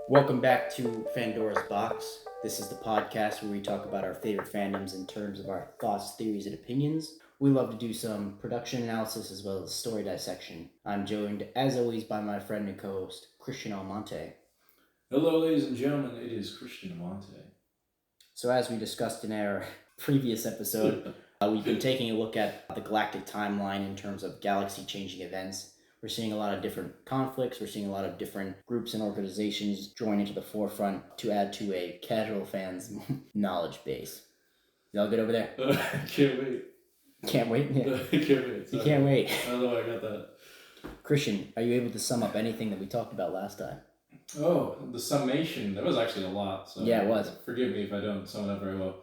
Welcome back to Pandora's Box. This is the podcast where we talk about our favorite fandoms in terms of our thoughts, theories, and opinions. We love to do some production analysis as well as story dissection. I'm joined, as always, by my friend and co-host, Christian Almonte. Hello, ladies and gentlemen. It is Christian Almonte. So as we discussed in our previous episode, we've been taking a look at the galactic timeline in terms of galaxy-changing events. We're seeing a lot of different conflicts. We're seeing a lot of different groups and organizations join into the forefront to add to a casual fan's knowledge base. Y'all good over there? Can't wait. Can't wait? Yeah. Can't wait. You can't wait. I don't know why I got that. Christian, are you able to sum up anything that we talked about last time? Oh, the summation. That was actually a lot. So Yeah, it was. Forgive me if I don't sum it up very well.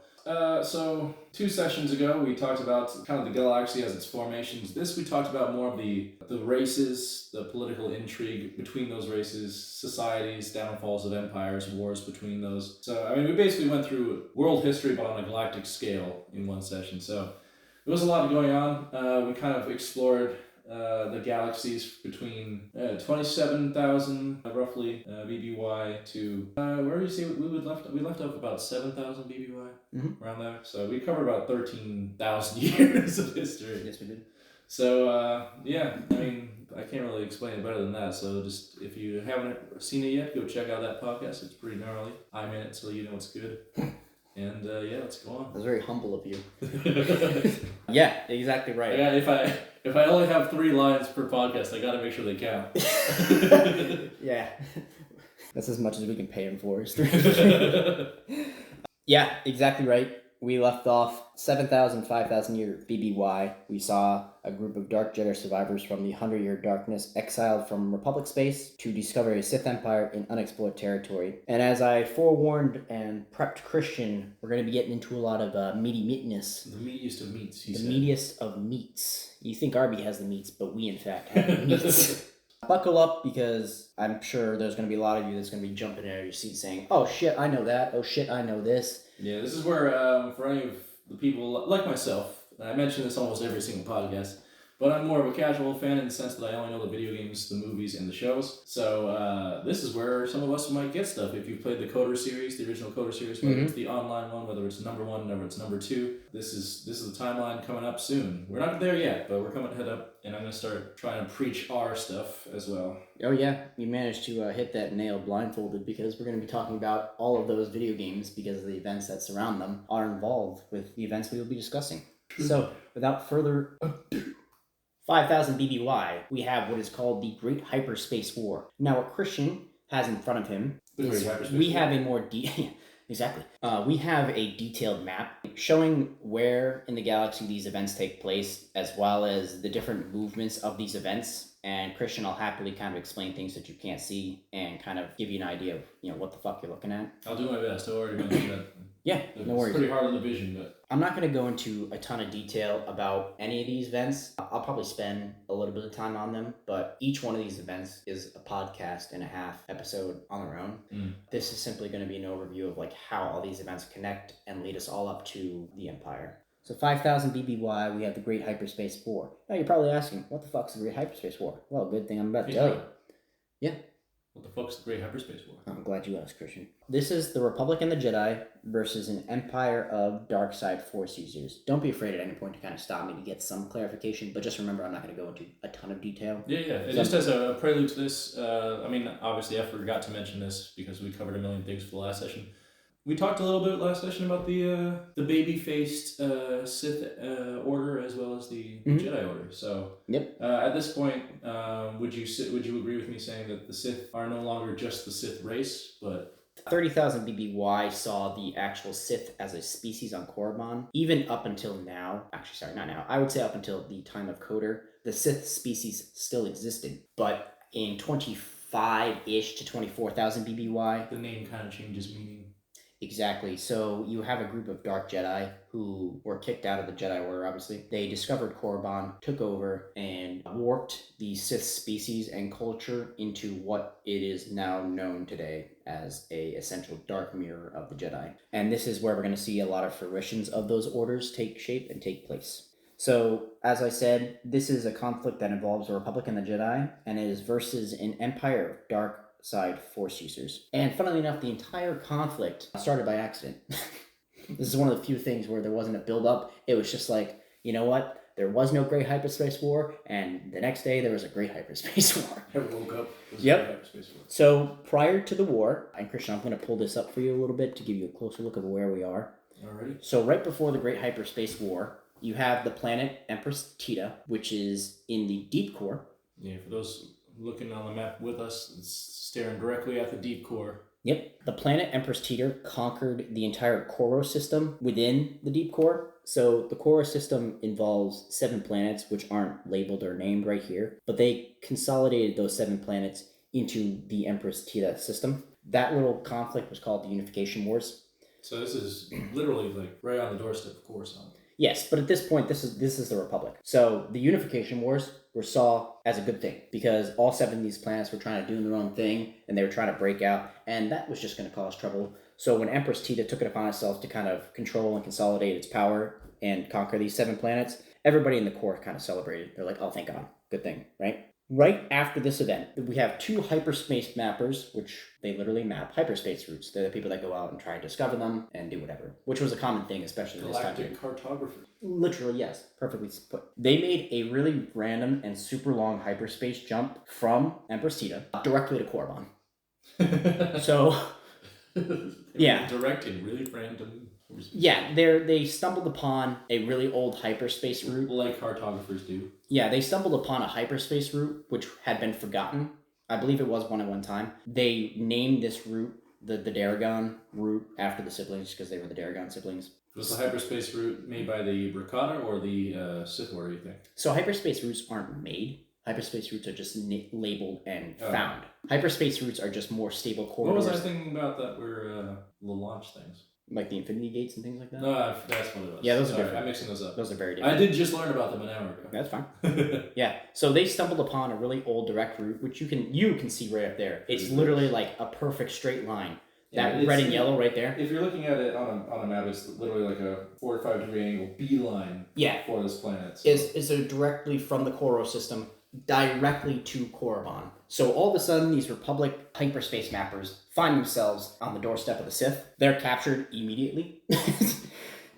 So 2 sessions ago, we talked about kind of the galaxy as its formations. This, we talked about more of the races, the political intrigue between those races, societies, downfalls of empires, wars between those. So, I mean, we basically went through world history, but on a galactic scale in one session. So there was a lot going on. We kind of explored the galaxies between 27,000 roughly BBY to where do you say we left off about 7,000 BBY around there. So we covered about 13,000 years of history. Yes, we did. So yeah, I mean, I can't really explain it better than that. So just if you haven't seen it yet, go check out that podcast. It's pretty gnarly. I'm in it, so you know it's good. And yeah, let's go on. That was very humble of you. Yeah, exactly right. Yeah, if I only have 3 lines per podcast, I gotta make sure they count. Yeah. That's as much as we can pay him for. Yeah, exactly right. We left off 7,000, 5,000 year BBY. We saw a group of Dark Jedi survivors from the 100-year darkness exiled from Republic space to discover a Sith Empire in unexplored territory. And as I forewarned and prepped Christian, we're going to be getting into a lot of meaty meatness. The meatiest of meats, he said. The meatiest of meats. You think Arby has the meats, but we in fact have the meats. Buckle up, because I'm sure there's going to be a lot of you that's going to be jumping out of your seat saying, oh shit, I know that. Oh shit, I know this. Yeah, this is where, for any of the people like myself, I mention this almost every single podcast, but I'm more of a casual fan in the sense that I only know the video games, the movies, and the shows. So this is where some of us might get stuff. If you've played the Coder series, the original Coder series, whether it's the online one, whether it's number 1, whether it's number 2, this is the timeline coming up soon. We're not there yet, but we're coming to head up, and I'm going to start trying to preach our stuff as well. Oh yeah, you managed to hit that nail blindfolded, because we're going to be talking about all of those video games because the events that surround them are involved with the events we will be discussing. So, without further ado, 5,000 BBY, we have what is called the Great Hyperspace War. Now, what Christian has in front of him is we have a more exactly. We have a detailed map showing where in the galaxy these events take place, as well as the different movements of these events. And Christian, I'll happily kind of explain things that you can't see and kind of give you an idea of what the fuck you're looking at. I'll do my best. I've already mentioned that. Yeah, no worries. It's pretty hard on the vision, but I'm not going to go into a ton of detail about any of these events. I'll probably spend a little bit of time on them, but each one of these events is a podcast and a half episode on their own. This is simply going to be an overview of how all these events connect and lead us all up to the Empire. So 5,000 BBY, we have the Great Hyperspace War. Now you're probably asking, what the fuck's the Great Hyperspace War? Well, good thing I'm about to tell you. Yeah. What the fuck's the Great Hyperspace War? I'm glad you asked, Christian. This is the Republic and the Jedi versus an Empire of dark side Force users. Don't be afraid at any point to kind of stop me to get some clarification, but just remember I'm not going to go into a ton of detail. Yeah. Just as a prelude to this, I mean, obviously I forgot to mention this because we covered a million things for the last session. We talked a little bit last session about the baby-faced Sith Order as well as the Jedi Order. So yep. At this point, would you agree with me saying that the Sith are no longer just the Sith race, but 30,000 BBY saw the actual Sith as a species on Korriban. Even up until now, actually sorry, not now, I would say up until the time of Coder, the Sith species still existed. But in 25-ish to 24,000 BBY, the name kind of changes meaning. Exactly. So you have a group of Dark Jedi who were kicked out of the Jedi Order, obviously. They discovered Korriban, took over, and warped the Sith species and culture into what it is now known today as a essential dark mirror of the Jedi. And this is where we're going to see a lot of fruitions of those orders take shape and take place. So, as I said, this is a conflict that involves the Republic and the Jedi, and it is versus an Empire of dark side Force users. And funnily enough, the entire conflict started by accident. This is one of the few things where there wasn't a build-up. It was just like, you know what? There was no Great Hyperspace War, and the next day there was a Great Hyperspace War. I woke up. Yep. Hyperspace War. So prior to the war, and Christian, I'm going to pull this up for you a little bit to give you a closer look of where we are. Alrighty. So right before the Great Hyperspace War, you have the planet Empress Teta, which is in the deep core. Yeah, for those looking on the map with us, it's staring directly at the deep core. Yep. The planet Empress Teta conquered the entire Koros system within the deep core. So the Koros system involves 7 planets, which aren't labeled or named right here, but they consolidated those 7 planets into the Empress Teta system. That little conflict was called the Unification Wars. So this is literally like right on the doorstep of Coruscant. Yes, but at this point, this is the Republic. So the Unification Wars were saw as a good thing because all 7 of these planets were trying to do their own thing and they were trying to break out, and that was just going to cause trouble. So when Empress Teta took it upon itself to kind of control and consolidate its power and conquer these 7 planets, everybody in the core kind of celebrated. They're like, oh, thank God, good thing, right? Right after this event, we have 2 hyperspace mappers, which they literally map hyperspace routes. They're the people that go out and try and discover them and do whatever, which was a common thing, especially this time. Galactic cartographers. Literally, yes. Perfectly put. They made a really random and super long hyperspace jump from Empress Teta directly to Korriban. So, yeah. Directing really random. Yeah, they stumbled upon a really old hyperspace route. Like cartographers do. Yeah, they stumbled upon a hyperspace route which had been forgotten. I believe it was one at one time. They named this route the Daragon route after the siblings because they were the Daragon siblings. Was the hyperspace route made by the Rakata or the Sith Lord, you think? So hyperspace routes aren't made. Hyperspace routes are just labeled and found. Hyperspace routes are just more stable corridors. What was I thinking about that were the launch things? Like the Infinity Gates and things like that? No, that's what it was. Yeah, those are different. I'm mixing those up. Those are very different. I did just learn about them an hour ago. That's fine. Yeah, so they stumbled upon a really old direct route, which you can see right up there. It's literally like a perfect straight line. That red and yellow right there. If you're looking at it on a map, it's literally like a 45 degree angle beeline for this planet. So. It's directly from the Koros system directly to Korriban. So all of a sudden, these Republic hyperspace mappers find themselves on the doorstep of the Sith. They're captured immediately.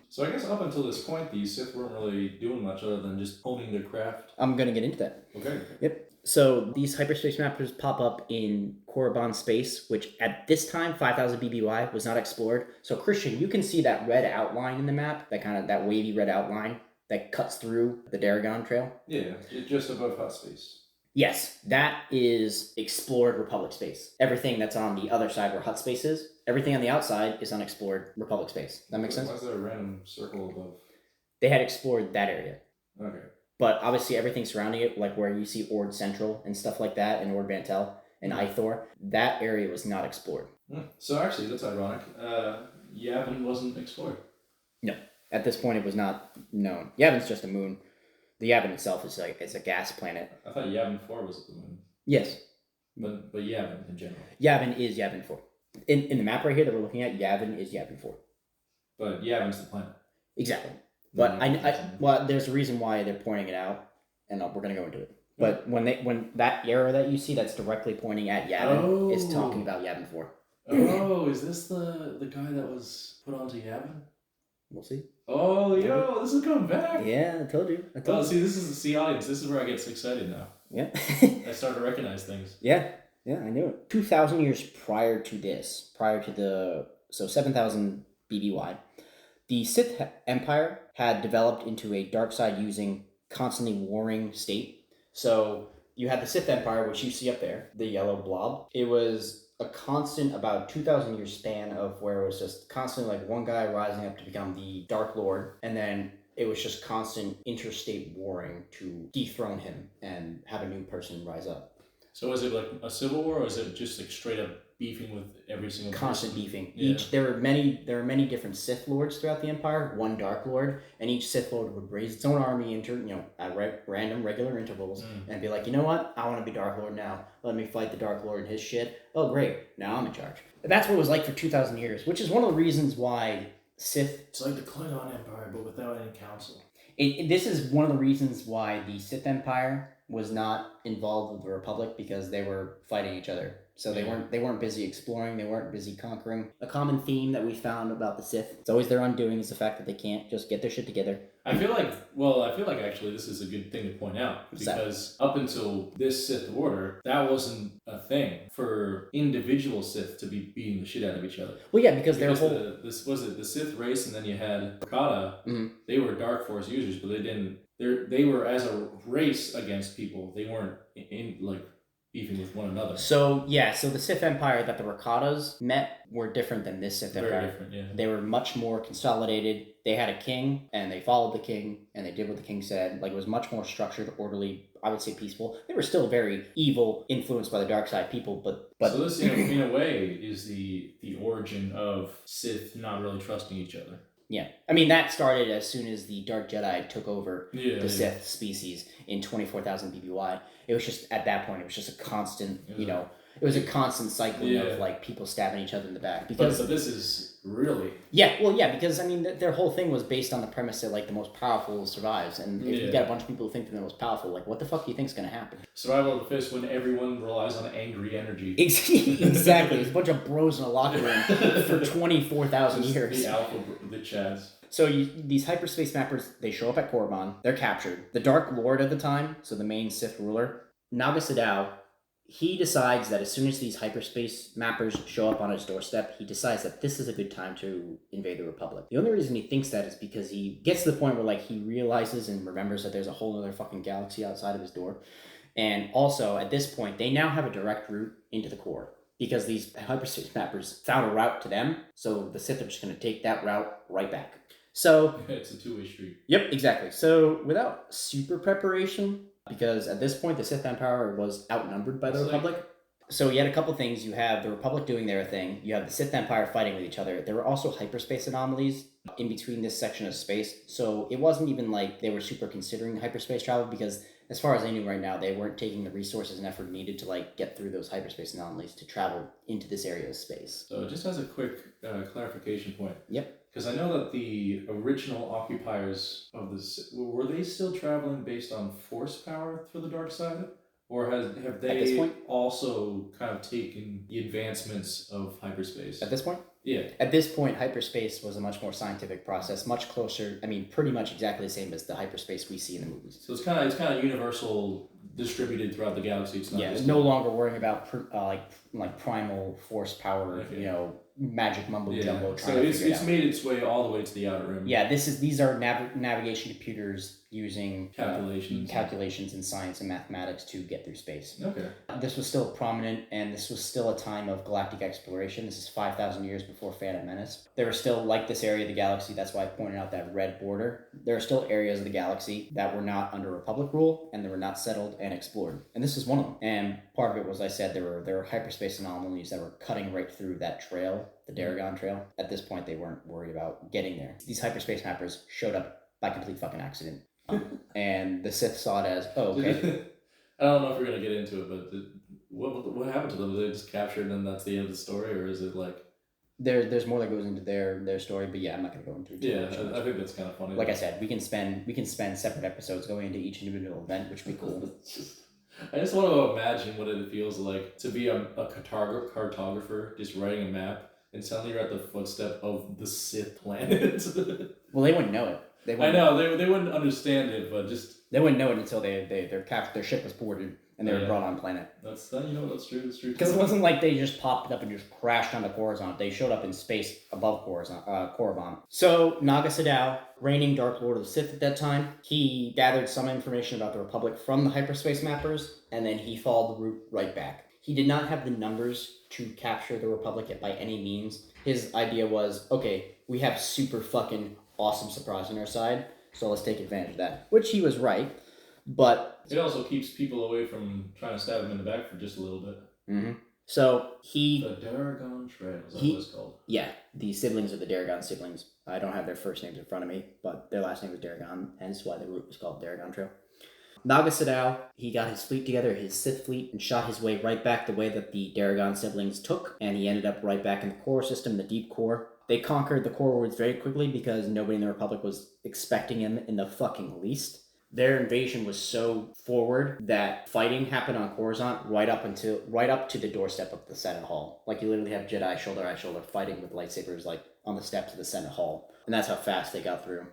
So I guess up until this point, the Sith weren't really doing much other than just honing their craft. I'm going to get into that. Okay. Yep. So these hyperspace mappers pop up in Korriban space, which at this time, 5000 BBY, was not explored. So Christian, you can see that red outline in the map, that wavy red outline that cuts through the Daragon Trail. Yeah, just above hot space. Yes, that is explored Republic space. Everything that's on the other side where Hut space is, everything on the outside is unexplored Republic space. That makes sense? Why is there a random circle above? They had explored that area. Okay. But obviously everything surrounding it, like where you see Ord Central and stuff like that, and Ord Bantel and Ithor, that area was not explored. So actually, that's ironic. Yavin wasn't explored. No. At this point, it was not known. Yavin's just a moon. The Yavin itself is it's a gas planet. I thought Yavin 4 was the moon. Yes. But Yavin in general. Yavin is Yavin 4. In the map right here that we're looking at, Yavin is Yavin 4. But Yavin's the planet. Exactly. But well, there's a reason why they're pointing it out, and we're going to go into it. But when that arrow that you see that's directly pointing at Yavin is talking about Yavin 4. Oh, is this the guy that was put onto Yavin? We'll see. Oh, yo, this is coming back. Yeah, I told you. See, audience, this is where I get excited now. Yeah. I start to recognize things. Yeah, I knew it. 2,000 years prior to 7,000 BBY, the Sith Empire had developed into a dark side using constantly warring state. So you had the Sith Empire, which you see up there, the yellow blob. It was a constant about 2,000 year span of where it was just constantly like one guy rising up to become the Dark Lord, and then it was just constant interstate warring to dethrone him and have a new person rise up. So is it like a civil war, or is it just like straight up beefing with every single constant person? Beefing? Yeah. There were many different Sith Lords throughout the Empire, one Dark Lord, and each Sith Lord would raise its own army at random regular intervals and be like, you know what, I want to be Dark Lord now. Let me fight the Dark Lord and his shit. Oh great, now I'm in charge. That's what it was like for 2,000 years, which is one of the reasons why Sith... It's like the Klingon Empire, but without any council. This is one of the reasons why the Sith Empire was not involved with the Republic because they were fighting each other. So they weren't busy exploring, they weren't busy conquering. A common theme that we found about the Sith, it's always their undoing, is the fact that they can't just get their shit together. I feel like actually this is a good thing to point out because up until this Sith Order, that wasn't a thing for individual Sith to be beating the shit out of each other. Well, yeah, because their whole the Sith race, and then you had Okada. Mm-hmm. They were Dark Force users, but they didn't. They were as a race against people. They weren't in like beefing with one another. So the Sith Empire that the Rakatas met were different than this Sith Empire. Very different, yeah. They were much more consolidated. They had a king, and they followed the king, and they did what the king said. Like, it was much more structured, orderly, I would say peaceful. They were still very evil, influenced by the dark side people, but so this, in a way, is the origin of Sith not really trusting each other. Yeah. I mean, that started as soon as the Dark Jedi took over the Sith species in 24,000 BBY. It was just, at that point, it was just a constant, it was a constant cycling of, like, people stabbing each other in the back. Because, but this is really... Yeah, well, yeah, because, I mean, their whole thing was based on the premise that, like, the most powerful survives. And if you got a bunch of people who think they're the most powerful, like, what the fuck do you think's going to happen? Survival of the fittest when everyone relies on angry energy. Exactly. There's a bunch of bros in a locker room for 24,000 years. The alpha, the chads. So these hyperspace mappers, they show up at Korriban. They're captured. The Dark Lord at the time, so the main Sith ruler, Naga Sadow, he decides that as soon as these hyperspace mappers show up on his doorstep, he decides that this is a good time to invade the Republic. The only reason he thinks that is because he gets to the point where, like, he realizes and remembers that there's a whole other fucking galaxy outside of his door. And also, at this point, they now have a direct route into the core, because these hyperspace mappers found a route to them, so the Sith are just going to take that route right back. So it's a two-way street. Yep, exactly. So without super preparation, because at this point the Sith Empire was outnumbered by the Republic. So you had a couple things. You have the Republic doing their thing. You have the Sith Empire fighting with each other. There were also hyperspace anomalies in between this section of space. So it wasn't even like they were super considering hyperspace travel, because as far as I knew right now, they weren't taking the resources and effort needed to, like, get through those hyperspace anomalies to travel into this area of space. So just as a quick clarification point. Yep. Because I know that the original occupiers of this, were they still traveling based on force power for the dark side? Or have they also kind of taken the advancements of hyperspace? At this point? Yeah. At this point, hyperspace was a much more scientific process, much closer, pretty much exactly the same as the hyperspace we see in the movies. So it's kind of universal, distributed throughout the galaxy. It's not it's no longer worrying about like primal force power, magic mumbo jumbo. So it's made its way all the way to the outer rim. Yeah, these are navigation computers using calculations in science and mathematics to get through space. Okay. This was still prominent, and this was still a time of galactic exploration. This is 5,000 years before Phantom Menace. There were still, like this area of the galaxy, that's why I pointed out that red border. There are still areas of the galaxy that were not under Republic rule, and they were not settled and explored. And this is one of them. And part of it was, I said, there were hyperspace anomalies that were cutting right through that trail, the Darragon Trail. At this point, they weren't worried about getting there. These hyperspace mappers showed up by complete fucking accident. And the Sith saw it as, oh, okay. I don't know if we're going to get into it, but what happened to them? Were they just captured and that's the end of the story? Or is it like... There's more that goes into their story, but yeah, I'm not going to go into it too much. I think that's kind of funny. Like I said, we can spend separate episodes going into each individual event, which would be cool. I just want to imagine what it feels like to be a cartographer just writing a map, and suddenly you're at the footstep of the Sith planet. Well, they wouldn't know it. I know they wouldn't understand it, but just they wouldn't know it until their ship was boarded and they were brought on planet. That's true. That's true. Because it wasn't like they just popped up and just crashed onto Coruscant. They showed up in space above Korriban. So Naga Sadow, reigning Dark Lord of the Sith at that time, he gathered some information about the Republic from the hyperspace mappers, and then he followed the route right back. He did not have the numbers to capture the Republic by any means. His idea was, okay, we have super fucking awesome surprise on our side, so let's take advantage of that. Which he was right, but... It also keeps people away from trying to stab him in the back for just a little bit. Mm-hmm. So he... The Darragon Trail, is that what it's called? Yeah, the siblings are the Darragon siblings. I don't have their first names in front of me, but their last name was Darragon, hence why the route was called Darragon Trail. Naga Sadow, he got his fleet together, his Sith fleet, and shot his way right back the way that the Darragon siblings took, and he ended up right back in the core system, the deep core. They conquered the core worlds very quickly because nobody in the Republic was expecting him in the fucking least. their invasion was so forward that fighting happened on Coruscant right up to the doorstep of the Senate Hall. Like you literally have Jedi shoulder to shoulder fighting with lightsabers like on the steps of the Senate Hall, and that's how fast they got through.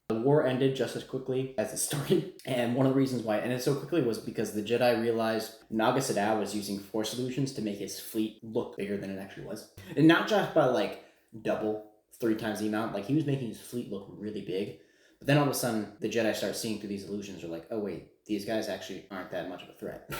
The war ended just as quickly as it started, and one of the reasons why it ended so quickly was because the Jedi realized Naga Sadow was using Force illusions to make his fleet look bigger than it actually was. And not just by like double, 3 times the amount, like he was making his fleet look really big. But then all of a sudden, the Jedi start seeing through these illusions, are like, oh wait, these guys actually aren't that much of a threat.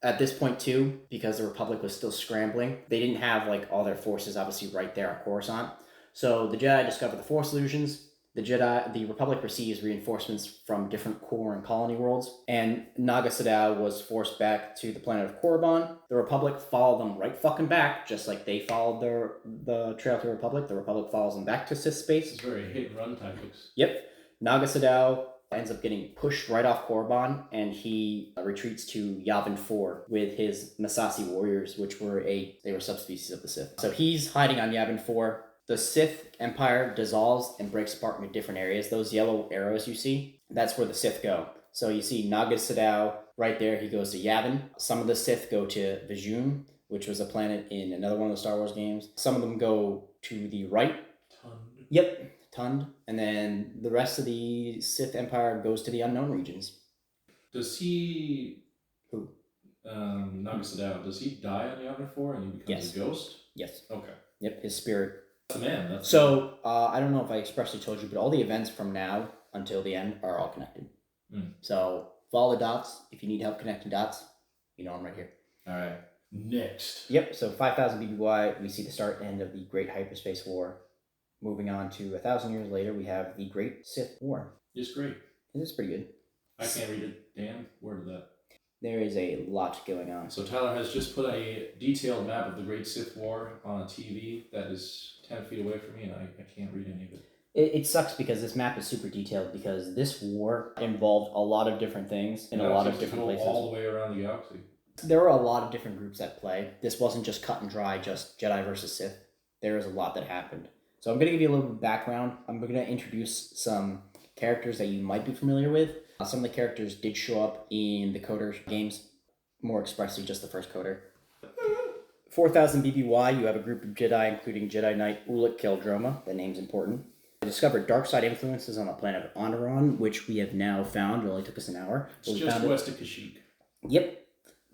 At this point too, because the Republic was still scrambling, they didn't have like all their forces obviously right there on Coruscant. So the Jedi discover the Force illusions. The Republic receives reinforcements from different core and colony worlds, and Naga Sadow was forced back to the planet of Korriban. The Republic followed them right fucking back, just like they followed the trail to the Republic. The Republic follows them back to Sith space. It's very hit and run tactics. Yep. Naga Sadow ends up getting pushed right off Korriban, and he retreats to Yavin 4 with his Masasi warriors, which were they were subspecies of the Sith. So he's hiding on Yavin 4. The Sith Empire dissolves and breaks apart into different areas. Those yellow arrows you see, that's where the Sith go. So you see Naga Sadow right there. He goes to Yavin. Some of the Sith go to Vijun, which was a planet in another one of the Star Wars games. Some of them go to the right. Tund. Yep, Tund. And then the rest of the Sith Empire goes to the unknown regions. Does he... Who? Naga Sadow, does he die on Yavin 4 and he becomes a ghost? Yes. Okay. Yep, his spirit. That's the man. I don't know if I expressly told you, but all the events from now until the end are all connected. So follow the dots. If you need help connecting dots, you know I'm right here. All right. Next. Yep. So 5,000 BBY, we see the start and end of the Great Hyperspace War. Moving on to 1,000 years later, we have the Great Sith War. It's great. It is pretty good. I can't read a damn word of that. There is a lot going on. So Tyler has just put a detailed map of the Great Sith War on a TV that is 10 feet away from me, and I can't read any of it. It sucks because this map is super detailed because this war involved a lot of different things in a lot of different places. All the way around the galaxy. There were a lot of different groups at play. This wasn't just cut and dry, just Jedi versus Sith. There was a lot that happened. So I'm going to give you a little bit of background. I'm going to introduce some characters that you might be familiar with. Some of the characters did show up in the Coder games, more expressly just the first Coder. 4,000 BBY, you have a group of Jedi, including Jedi Knight Ulic Qel-Droma. That name's important. They discovered dark side influences on the planet of Onderon, which we have now found. It only took us an hour. It's just west of Kashyyyk. Yep.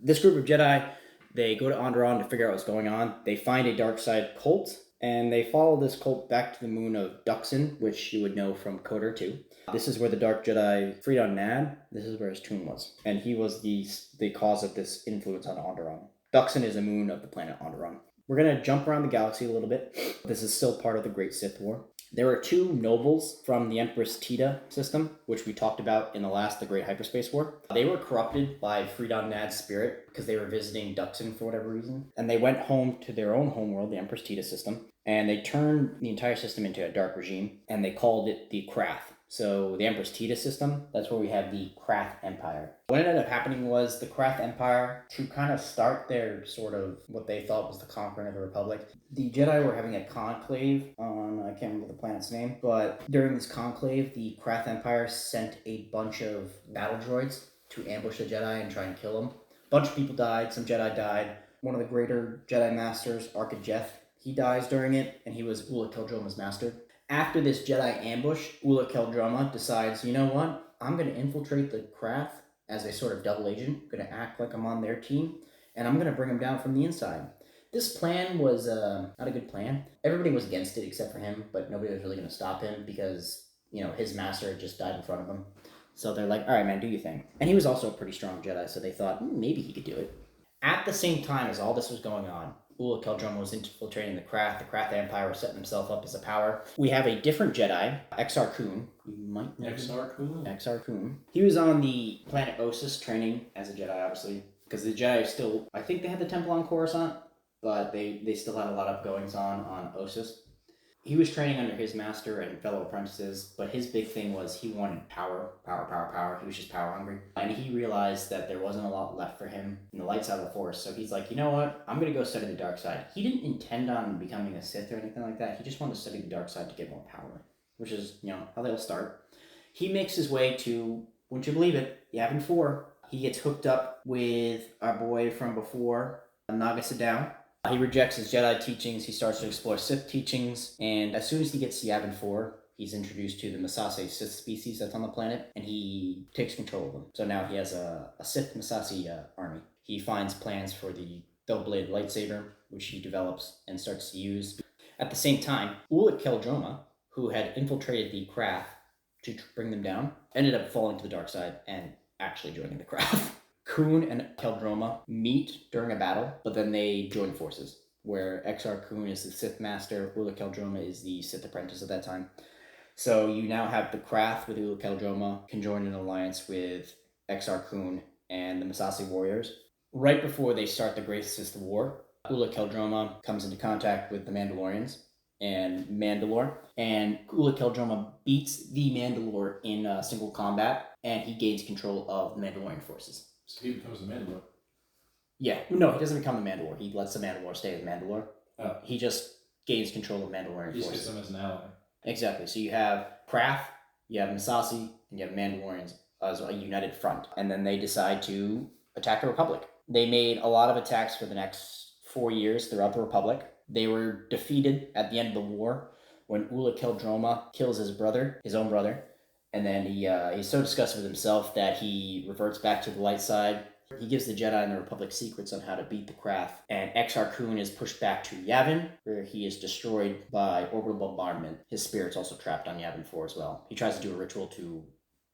This group of Jedi, they go to Onderon to figure out what's going on. They find a dark side cult, and they follow this cult back to the moon of Duxon, which you would know from Coder 2. This is where the Dark Jedi Freedon Nad, this is where his tomb was. And he was the cause of this influence on Onderon. Duxon is a moon of the planet Onderon. We're going to jump around the galaxy a little bit. This is still part of the Great Sith War. There were 2 nobles from the Empress Tita system, which we talked about in the Great Hyperspace War. They were corrupted by Freedon Nad's spirit because they were visiting Duxon for whatever reason. And they went home to their own homeworld, the Empress Tita system, and they turned the entire system into a dark regime, and they called it the Krath. So the Empress Tita system, that's where we have the Krath Empire. What ended up happening was the Krath Empire, to kind of start their sort of what they thought was the conquering of the Republic, the Jedi were having a conclave on, I can't remember the planet's name, but during this conclave, the Krath Empire sent a bunch of battle droids to ambush the Jedi and try and kill them. A bunch of people died, some Jedi died. One of the greater Jedi masters, Arca Jeth, he dies during it, and he was Ulic Qel-Droma's master. After this Jedi ambush, Ulic Qel-Droma decides, you know what? I'm going to infiltrate the Krath as a sort of double agent. I'm going to act like I'm on their team, and I'm going to bring them down from the inside. This plan was not a good plan. Everybody was against it except for him, but nobody was really going to stop him because, his master had just died in front of him. So they're like, all right, man, do your thing. And he was also a pretty strong Jedi, so they thought, maybe he could do it. At the same time as all this was going on, Ulic Qel-Droma was infiltrating the Krath. The Krath Empire was setting himself up as a power. We have a different Jedi, Exar Kun. You might know Exar Kun? Exar Kun. He was on the planet Ossus training as a Jedi, obviously. Because the Jedi still, I think they had the temple on Coruscant, but they still had a lot of goings on Ossus. He was training under his master and fellow apprentices, but his big thing was he wanted power. He was just power hungry. And he realized that there wasn't a lot left for him in the light side of the Force, so he's like, you know what? I'm going to go study the dark side. He didn't intend on becoming a Sith or anything like that. He just wanted to study the dark side to get more power, which is, how they all start. He makes his way to Wouldn't you believe it? Yavin 4. He gets hooked up with our boy from before, Naga Sadao. He rejects his Jedi teachings. He starts to explore Sith teachings. And as soon as he gets to Yavin 4, he's introduced to the Masasse Sith species that's on the planet. And he takes control of them. So now he has a Sith Masasse army. He finds plans for the double-bladed lightsaber, which he develops and starts to use. At the same time, Ulic Keldroma, who had infiltrated the Krath to bring them down, ended up falling to the dark side and actually joining the Krath. Kun and Keldroma meet during a battle, but then they join forces, where Exar Kun is the Sith Master, Ulic Keldroma is the Sith Apprentice at that time. So you now have the Krath with Ulic Keldroma conjoined an alliance with Exar Kun and the Masasse warriors. Right before they start the Great Sith War, Ulic Keldroma comes into contact with the Mandalorians and Mandalore, and Ulic Keldroma beats the Mandalore in single combat, and he gains control of the Mandalorian forces. So he becomes the Mandalore. Yeah, no, he doesn't become the Mandalore. He lets the Mandalore stay as Mandalore. Oh. He just gains control of Mandalorian forces. He just gets them as an ally. Exactly. So you have Krath, you have Masasse, and you have Mandalorians as a united front, and then they decide to attack the Republic. They made a lot of attacks for the next 4 years throughout the Republic. They were defeated at the end of the war when Ulic Keldroma kills his brother, his own brother, and then he's so disgusted with himself that he reverts back to the light side. He gives the Jedi and the Republic secrets on how to beat the Krath, and Exar Kun is pushed back to Yavin, where he is destroyed by orbital bombardment. His spirit's also trapped on Yavin 4 as well. He tries to do a ritual to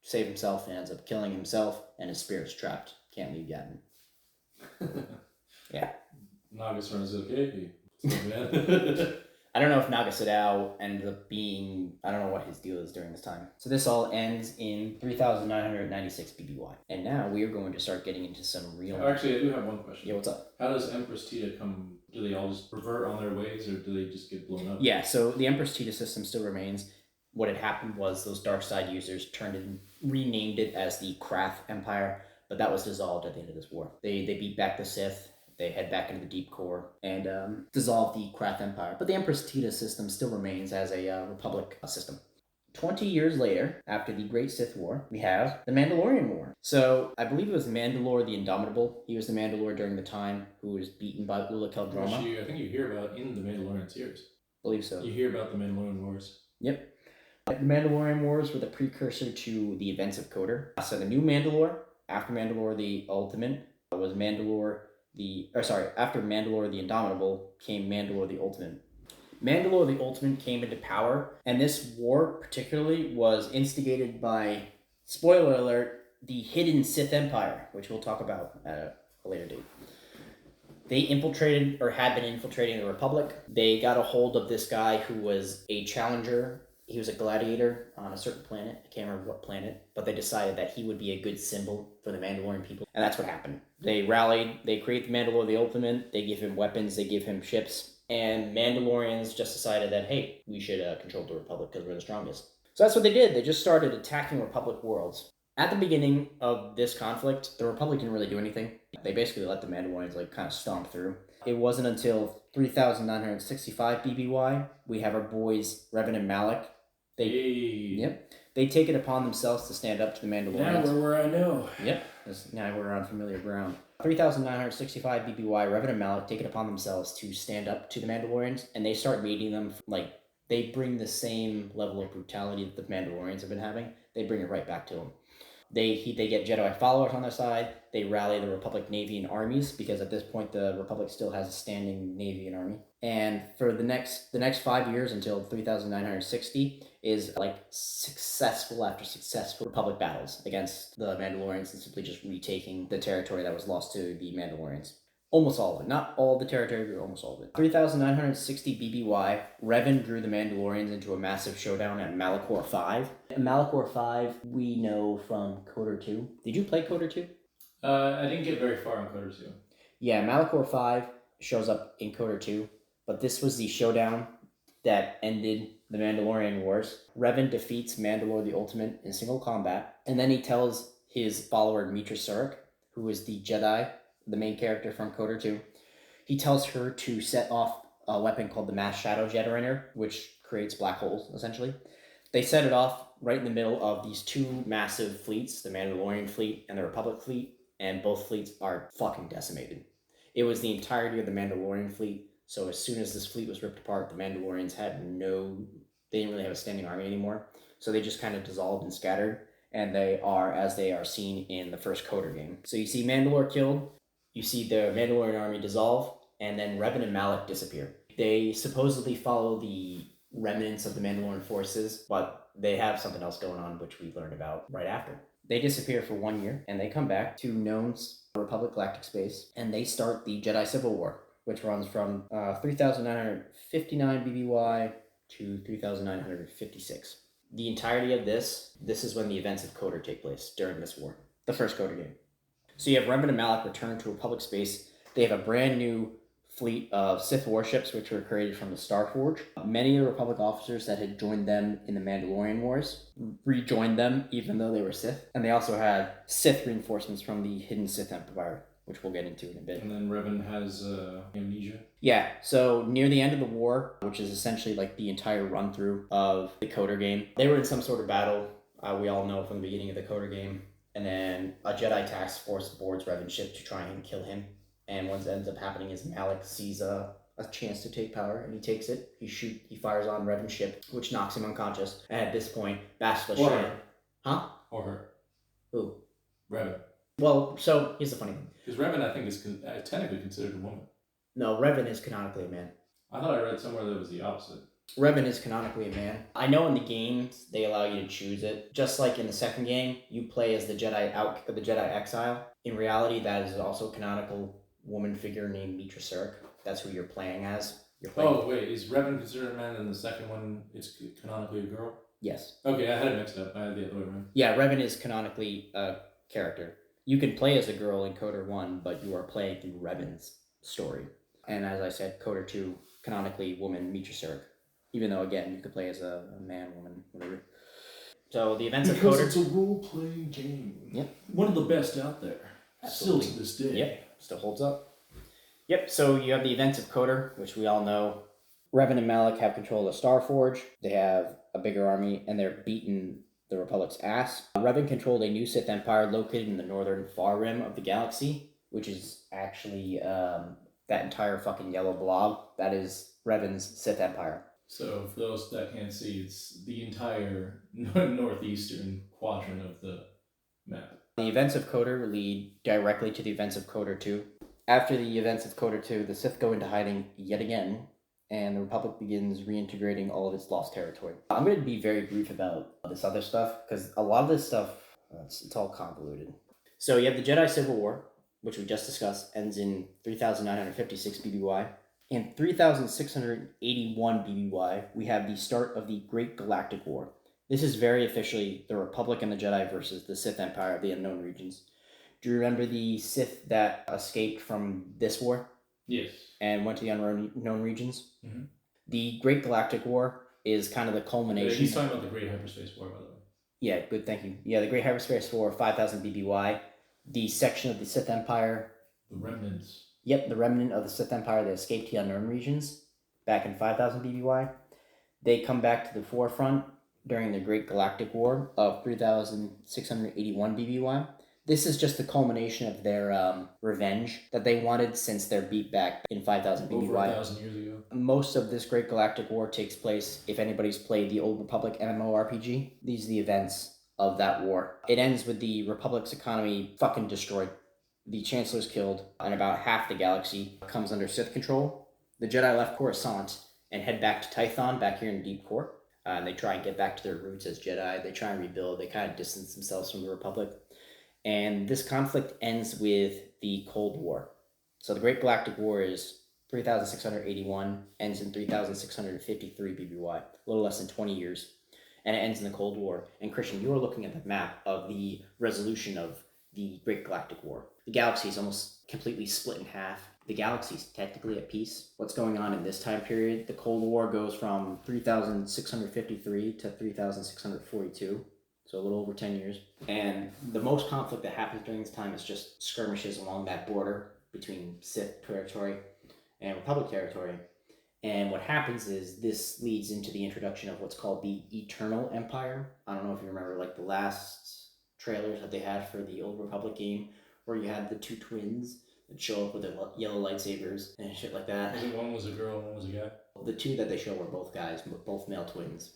save himself and ends up killing himself, and his spirit's trapped. Can't leave Yavin. Yeah. Nagas runs okay. I don't know if Naga Sadao ended up being, I don't know what his deal is during this time. So this all ends in 3,996 BBY. And now we are going to start getting into some real... Actually, I do have one question. Yeah, what's up? How does Empress Tita come? Do they all just revert on their ways, or do they just get blown up? Yeah, so the Empress Tita system still remains. What had happened was those dark side users renamed it as the Krath Empire, but that was dissolved at the end of this war. They beat back the Sith. They head back into the deep core and dissolve the Krath Empire. But the Empress Tita system still remains as a Republic system. 20 years later, after the Great Sith War, we have the Mandalorian War. So I believe it was Mandalore the Indomitable. He was the Mandalore during the time who was beaten by Ulic Keldroma. Which I think you hear about in the Mandalorian series. I believe so. You hear about the Mandalorian Wars. Yep. The Mandalorian Wars were the precursor to the events of KOTOR. So the new Mandalore, after Mandalore the Ultimate, was after Mandalore the Indomitable came Mandalore the Ultimate. Mandalore the Ultimate came into power, and this war particularly was instigated by, spoiler alert, the hidden Sith Empire, which we'll talk about at a later date. They infiltrated, or had been infiltrating the Republic. They got a hold of this guy who was a challenger. He was a gladiator on a certain planet. I can't remember what planet, but they decided that he would be a good symbol for the Mandalorian people. And that's what happened. They rallied, they create the Mandalore the Ultimate, they give him weapons, they give him ships, and Mandalorians just decided that, hey, we should control the Republic because we're the strongest. So that's what they did. They just started attacking Republic worlds. At the beginning of this conflict, the Republic didn't really do anything. They basically let the Mandalorians kind of stomp through. It wasn't until 3,965 BBY, we have our boys, Revan and Malak. They take it upon themselves to stand up to the Mandalorians. Now we're where I know. Yep. Now we're on familiar ground. 3,965 BBY, Revan and Malak take it upon themselves to stand up to the Mandalorians, and they start meeting them they bring the same level of brutality that the Mandalorians have been having. They bring it right back to them. They get Jedi followers on their side. They rally the Republic Navy and armies, because at this point the Republic still has a standing Navy and army. And for the next 5 years until 3,960 is successful after successful Republic battles against the Mandalorians and simply just retaking the territory that was lost to the Mandalorians. Almost all of it. Not all the territory, but almost all of it. 3,960 BBY, Revan drew the Mandalorians into a massive showdown at Malachor 5. Malachor 5 we know from KOTOR 2. Did you play KOTOR 2? I didn't get very far on KOTOR 2. Yeah, Malachor 5 shows up in KOTOR 2, but this was the showdown that ended the Mandalorian Wars. Revan defeats Mandalore the Ultimate in single combat, and then he tells his follower Mitra Surik, who is the Jedi, the main character from KOTOR 2, he tells her to set off a weapon called the Mass Shadow Generator, which creates black holes, essentially. They set it off, right in the middle of these two massive fleets, the Mandalorian fleet and the Republic fleet, and both fleets are fucking decimated. It was the entirety of the Mandalorian fleet, so as soon as this fleet was ripped apart, the Mandalorians had they didn't really have a standing army anymore, so they just kind of dissolved and scattered, and they are as they are seen in the first Coder game. So you see Mandalore killed, you see the Mandalorian army dissolve, and then Revan and Malak disappear. They supposedly follow the remnants of the Mandalorian forces, but they have something else going on, which we learned about right after. They disappear for 1 year, and they come back to known Republic galactic space, and they start the Jedi Civil War, which runs from 3,959 BBY to 3,956. The entirety of this is when the events of Coder take place during this war, the first Coder game. So you have Revan and Malak return to Republic space. They have a brand new fleet of Sith warships, which were created from the Starforge. Many of the Republic officers that had joined them in the Mandalorian Wars rejoined them, even though they were Sith. And they also had Sith reinforcements from the hidden Sith Empire, which we'll get into in a bit. And then Revan has amnesia. Yeah, so near the end of the war, which is essentially like the entire run-through of the Coder game, they were in some sort of battle. We all know from the beginning of the Coder game. And then a Jedi task force boards Revan's ship to try and kill him. And what ends up happening is Malak sees a chance to take power, and he takes it. He fires on Revan's ship, which knocks him unconscious. And at this point, Bastila Shan... Huh? Or her. Who? Revan. Well, so here's the funny thing. Because Revan, I think, is technically considered a woman. No, Revan is canonically a man. I thought I read somewhere that it was the opposite. Revan is canonically a man. I know in the games they allow you to choose it. Just like in the second game, you play as the Jedi Exile. In reality, that is also a canonical woman figure named Mitra Surik. That's who you're playing as. Oh, wait, is Revan considered a man and the second one is canonically a girl? Yes. Okay, I had it mixed up. I had the other way around. Yeah, Revan is canonically a character. You can play as a girl in Coder 1, but you are playing through Revan's story. And as I said, Coder 2, canonically woman Mitra Surik. Even though, again, you could play as a man, woman, whatever. So the events of Coder... Because it's a role-playing game. Yep. One of the best out there. Absolutely. Still to this day. Yep, still holds up. Yep, so you have the events of Coder, which we all know. Revan and Malak have control of the Starforge. They have a bigger army, and they're beating the Republic's ass. Revan controlled a new Sith Empire located in the northern far rim of the galaxy, which is actually that entire fucking yellow blob. That is Revan's Sith Empire. So for those that can't see, it's the entire northeastern quadrant of the map. The events of Coder lead directly to the events of Coder 2. After the events of Coder 2, the Sith go into hiding yet again, and the Republic begins reintegrating all of its lost territory. I'm going to be very brief about this other stuff, because a lot of this stuff, it's all convoluted. So you have the Jedi Civil War, which we just discussed, ends in 3,956 BBY. In 3,681 BBY, we have the start of the Great Galactic War. This is very officially the Republic and the Jedi versus the Sith Empire of the Unknown Regions. Do you remember the Sith that escaped from this war? Yes. And went to the Unknown Regions? Mm-hmm. The Great Galactic War is kind of the culmination... He's talking about the Great Hyperspace War, by the way. Yeah, good, thank you. Yeah, the Great Hyperspace War, 5,000 BBY. The section of the Sith Empire... The remnants. Yep, the remnant of the Sith Empire that escaped to the Unknown Regions back in 5,000 BBY. They come back to the forefront during the Great Galactic War of 3,681 BBY. This is just the culmination of their revenge that they wanted since their beat back in 5,000 BBY. Over 1,000 years ago. Most of this Great Galactic War takes place, if anybody's played the Old Republic MMORPG, these are the events of that war. It ends with the Republic's economy fucking destroyed. The Chancellor's killed, and about half the galaxy comes under Sith control. The Jedi left Coruscant and head back to Tython, back here in Deep Core. They try and get back to their roots as Jedi. They try and rebuild. They kind of distance themselves from the Republic. And this conflict ends with the Cold War. So the Great Galactic War is 3,681, ends in 3,653 BBY, a little less than 20 years. And it ends in the Cold War. And Christian, you are looking at the map of the resolution of the Great Galactic War. The galaxy is almost completely split in half. The galaxy is technically at peace. What's going on in this time period? The Cold War goes from 3,653 to 3,642. So a little over 10 years. And the most conflict that happens during this time is just skirmishes along that border between Sith territory and Republic territory. And what happens is this leads into the introduction of what's called the Eternal Empire. I don't know if you remember like the last trailers that they had for the Old Republic game, where you had the two twins that show up with their yellow lightsabers and shit like that. Was it one was a girl and one was a guy? The two that they show were both guys, both male twins.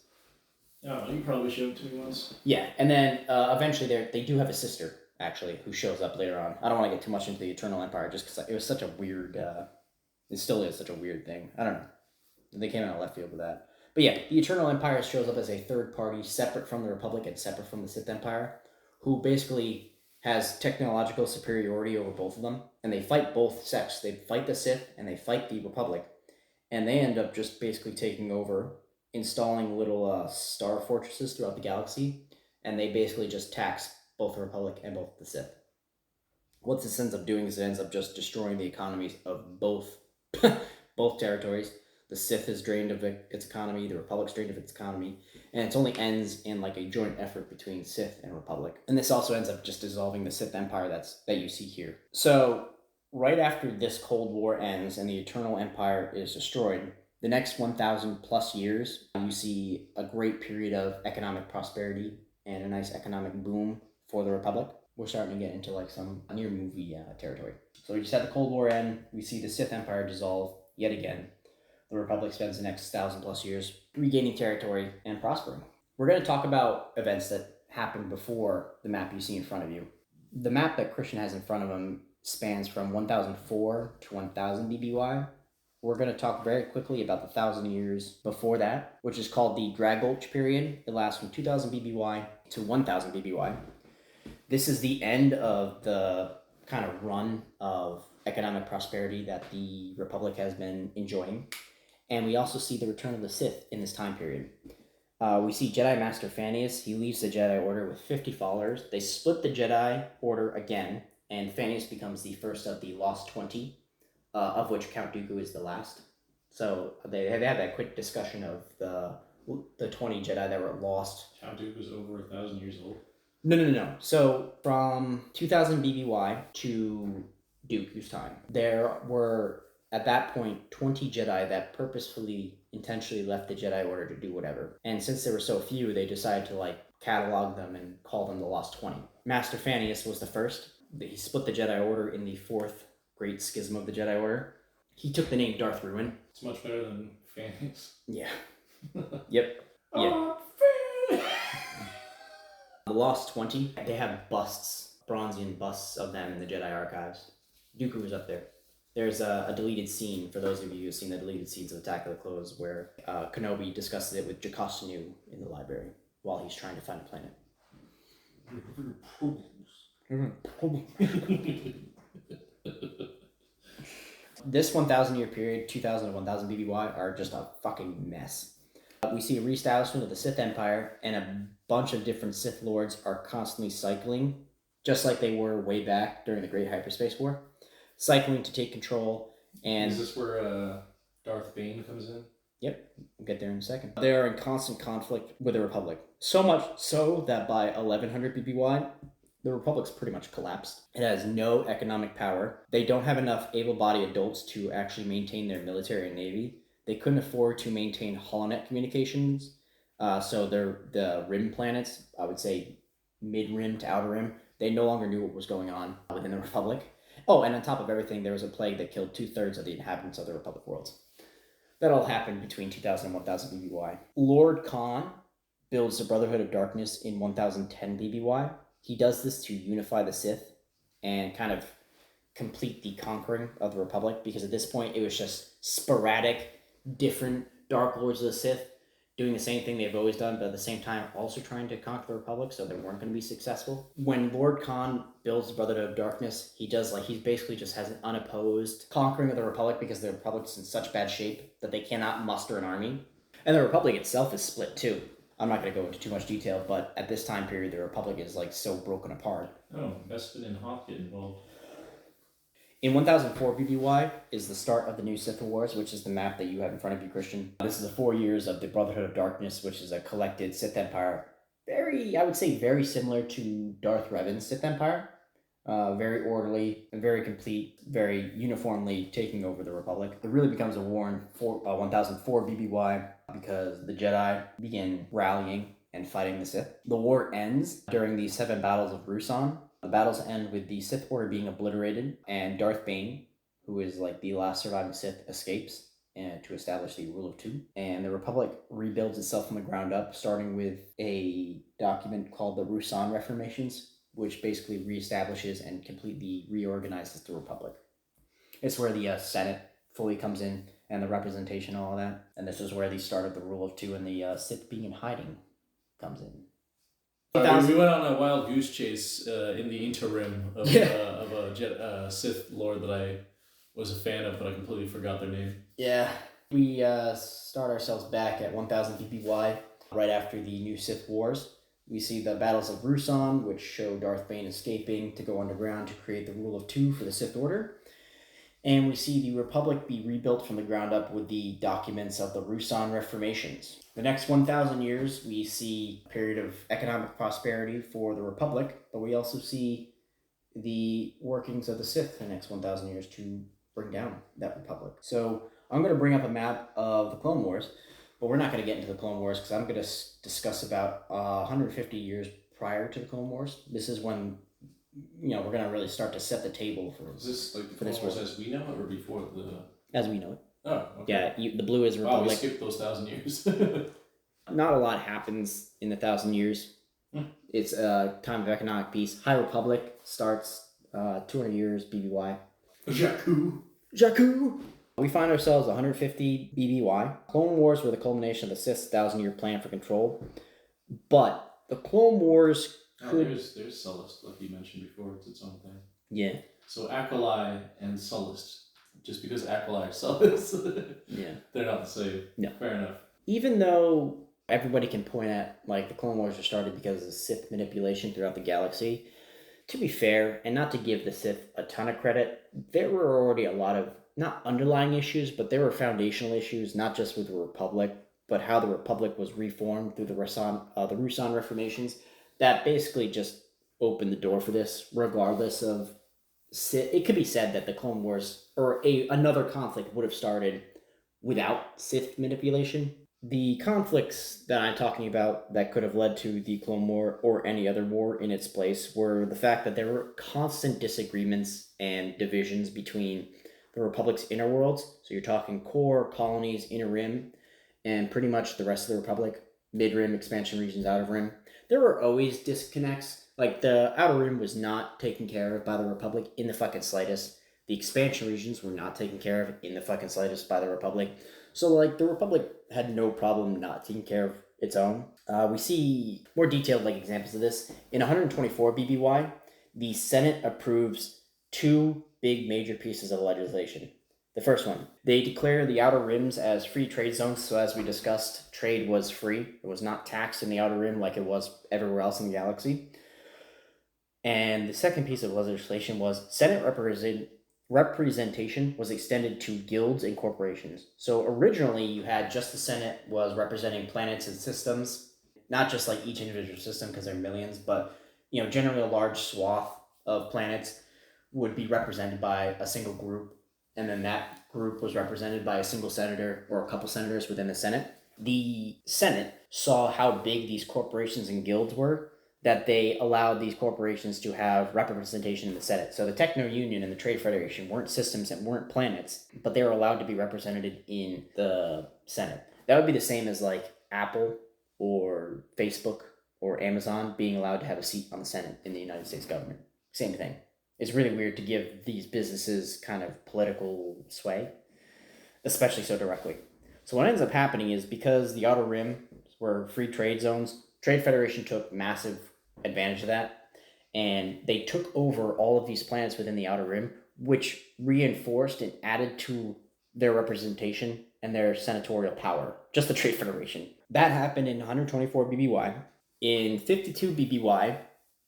Oh, you probably showed it to me once. Yeah, and then eventually they do have a sister, actually, who shows up later on. I don't want to get too much into the Eternal Empire just because it was such a weird... it still is such a weird thing. I don't know. They came out of left field with that. But yeah, the Eternal Empire shows up as a third party, separate from the Republic and separate from the Sith Empire, who basically has technological superiority over both of them, and they fight both sects. They fight the Sith, and they fight the Republic, and they end up just basically taking over, installing little star fortresses throughout the galaxy, and they basically just tax both the Republic and both the Sith. What this ends up doing is it ends up just destroying the economies of both both territories. The Sith is drained of its economy, the Republic's drained of its economy, and it only ends in like a joint effort between Sith and Republic. And this also ends up just dissolving the Sith Empire that you see here. So right after this Cold War ends and the Eternal Empire is destroyed, the next 1,000 plus years, you see a great period of economic prosperity and a nice economic boom for the Republic. We're starting to get into like some near movie territory. So we just had the Cold War end. We see the Sith Empire dissolve yet again. The Republic spends the next 1,000 plus years regaining territory and prospering. We're going to talk about events that happened before the map you see in front of you. The map that Christian has in front of him spans from 1004 to 1000 BBY. We're going to talk very quickly about the 1,000 years before that, which is called the Dragulch period. It lasts from 2000 BBY to 1000 BBY. This is the end of the kind of run of economic prosperity that the Republic has been enjoying. And we also see the return of the Sith in this time period. We see Jedi Master Fannius. He leaves the Jedi Order with 50 followers. They split the Jedi Order again, and Fannius becomes the first of the Lost 20, of which Count Dooku is the last. So they had that quick discussion of the 20 Jedi that were lost. Count Dooku's over 1,000 years old? No. So from 2000 BBY to Dooku's time, there were at that point 20 Jedi that purposefully, intentionally left the Jedi Order to do whatever. And since there were so few, they decided to like catalog them and call them the Lost 20. Master Fannius was the first. He split the Jedi Order in the fourth Great Schism of the Jedi Order. He took the name Darth Ruin. It's much better than Fannius. Yeah. Yep. Oh, Yeah. The Lost 20, they have busts, Bronzian busts of them in the Jedi archives. Dooku was up there. There's a deleted scene, for those of you who've seen the deleted scenes of Attack of the Clones, where Kenobi discusses it with Jocasta Nu in the library while he's trying to find a planet. This 1,000 year period, 2000 to 1000 BBY, are just a fucking mess. We see a reestablishment of the Sith Empire, and a bunch of different Sith Lords are constantly cycling, just like they were way back during the Great Hyperspace War, cycling to take control. And is this where Darth Bane comes in? Yep, we'll get there in a second. They are in constant conflict with the Republic. So much so that by 1100 BBY, the Republic's pretty much collapsed. It has no economic power. They don't have enough able-bodied adults to actually maintain their military and navy. They couldn't afford to maintain holonet communications. So the rim planets, I would say mid-rim to outer rim, they no longer knew what was going on within the Republic. Oh, and on top of everything, there was a plague that killed 2/3 of the inhabitants of the Republic worlds. That all happened between 2000 and 1000 BBY. Lord Khan builds the Brotherhood of Darkness in 1010 BBY. He does this to unify the Sith and kind of complete the conquering of the Republic, because at this point it was just sporadic, different Dark Lords of the Sith doing the same thing they've always done, but at the same time also trying to conquer the Republic, so they weren't going to be successful. When Lord Khan builds the Brotherhood of Darkness, he basically just has an unopposed conquering of the Republic, because the Republic's in such bad shape that they cannot muster an army. And the Republic itself is split too. I'm not going to go into too much detail, but at this time period, the Republic is like so broken apart. Oh, Bespin and Hoth get involved. In 1004 BBY is the start of the New Sith Wars, which is the map that you have in front of you, Christian. This is the 4 years of the Brotherhood of Darkness, which is a collected Sith Empire. I would say very similar to Darth Revan's Sith Empire. very orderly, and very complete, very uniformly taking over the Republic. It really becomes a war in 1004 BBY because the Jedi begin rallying and fighting the Sith. The war ends during the 7 battles of Ruusan. The battles end with the Sith Order being obliterated, and Darth Bane, who is like the last surviving Sith, escapes to establish the rule of two. And the Republic rebuilds itself from the ground up, starting with a document called the Ruusan Reformations, which basically reestablishes and completely reorganizes the Republic. It's where the Senate fully comes in and the representation and all that. And this is where the start of the rule of two and the Sith being in hiding comes in. We went on a wild goose chase in the interim of a Sith Lord that I was a fan of, but I completely forgot their name. Yeah, we start ourselves back at 1000 BBY, right after the new Sith Wars. We see the battles of Ruusan, which show Darth Bane escaping to go underground to create the rule of two for the Sith Order. And we see the Republic be rebuilt from the ground up with the documents of the Ruusan Reformations. The next 1,000 years, we see a period of economic prosperity for the Republic, but we also see the workings of the Sith the next 1,000 years to bring down that Republic. So I'm going to bring up a map of the Clone Wars, but we're not going to get into the Clone Wars because I'm going to discuss about 150 years prior to the Clone Wars. This is when we're going to really start to set the table for. Is this like the Clone Wars as we know it, or before the? As we know it. Oh, okay. Yeah, the blue is Republic. Wow, we skipped those 1,000 years. Not a lot happens in the 1,000 years. It's a time of economic peace. High Republic starts 200 years BBY. Jakku! We find ourselves 150 BBY. Clone Wars were the culmination of the Sith's 1,000-year plan for control. But the Clone Wars could... there's Sullust, like you mentioned before. It's its own thing. Yeah. So Aquilai and Sullust. Just because Aquilai are Sullust, they're not the same. No. Fair enough. Even though everybody can point at, like, the Clone Wars were started because of Sith manipulation throughout the galaxy, to be fair, and not to give the Sith a ton of credit, there were already a lot of, not underlying issues, but there were foundational issues, not just with the Republic, but how the Republic was reformed through the Ruusan Reformations, that basically just opened the door for this, regardless of Sith. It could be said that the Clone Wars, or another conflict, would have started without Sith manipulation. The conflicts that I'm talking about that could have led to the Clone War or any other war in its place were the fact that there were constant disagreements and divisions between the Republic's inner worlds. So you're talking core, colonies, inner rim, and pretty much the rest of the Republic, mid-rim, expansion regions, outer rim. There were always disconnects. Like, the outer rim was not taken care of by the Republic in the fucking slightest. The expansion regions were not taken care of in the fucking slightest by the Republic. So, like, the Republic had no problem not taking care of its own. We see more detailed, like, examples of this. In 124 BBY, the Senate approves 2 big major pieces of legislation. The first one, they declare the outer rims as free trade zones. So as we discussed, trade was free. It was not taxed in the outer rim like it was everywhere else in the galaxy. And the second piece of legislation was Senate representation was extended to guilds and corporations. So originally you had just the Senate was representing planets and systems, not just like each individual system because there are millions, but generally a large swath of planets would be represented by a single group, and then that group was represented by a single senator or a couple senators within the Senate. The Senate saw how big these corporations and guilds were, that they allowed these corporations to have representation in the Senate. So the Techno Union and the Trade Federation weren't systems and weren't planets, but they were allowed to be represented in the Senate. That would be the same as like Apple or Facebook or Amazon being allowed to have a seat on the Senate in the United States government. Same thing. It's really weird to give these businesses kind of political sway, especially so directly. So what ends up happening is because the Outer Rim were free trade zones, Trade Federation took massive advantage of that, and they took over all of these planets within the Outer Rim, which reinforced and added to their representation and their senatorial power, just the Trade Federation. That happened in 124 BBY. In 52 BBY,